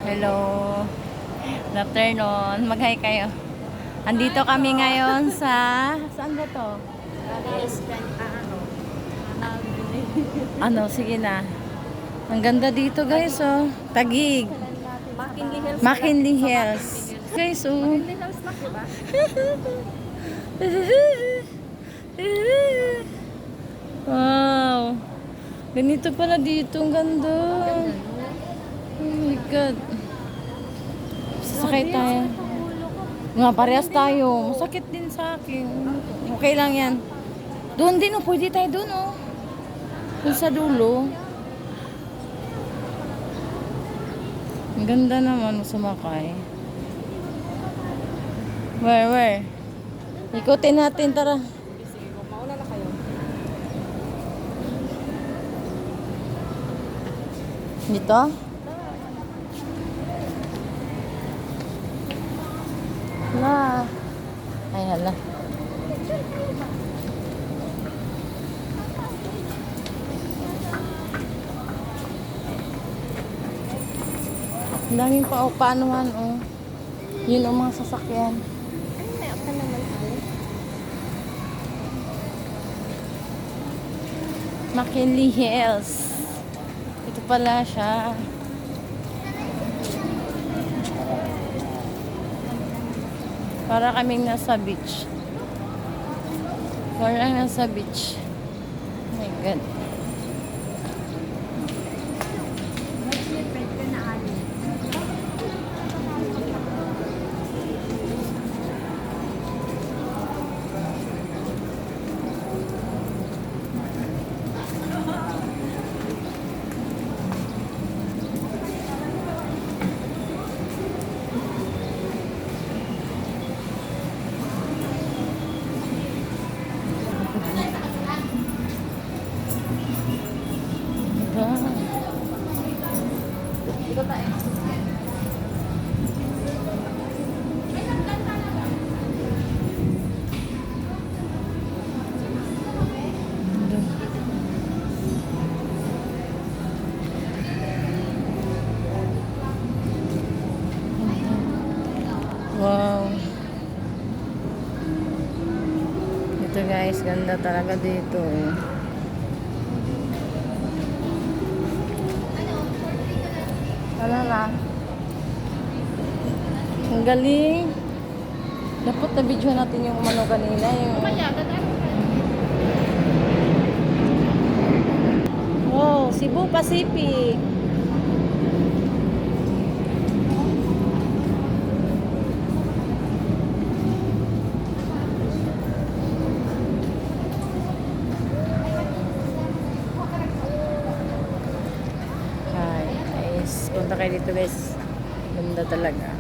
Hello. Good afternoon. Mag-hi kayo. Andito kami ngayon sa... Saan ba to? Ano, sige na. Ang ganda dito guys, oh. Taguig. McKinley Hills. Guys, oh. McKinley Hills na, diba? Wow. Ganito pala dito. Ang ganda. Oh my God. Sasakay tayo. Nga, parehas tayo. Masakit din sa akin. Okay lang yan. Doon din, oh. Pwede tayo doon, oh. Doon sa dulo. Ang ganda naman sumakay. Where? Ikutin natin, tara. Sige, kung mauna na kayo. Dito? Hala. Ay, hala. Ang daming paupanuhan, oh. Yun ang mga sasakyan. Ay, may ako naman tayo. McKinley Hills. Ito pala siya. Para kaming nasa beach. Parang nasa beach. Oh my God. Dito tayo. Wow. Ito guys, ganda talaga dito. Ano na? Ang galing. Dapat na-video natin yung umano kanina. Yung... Wow, Cebu Pacific. Punta kayo dito guys. Ganda talaga.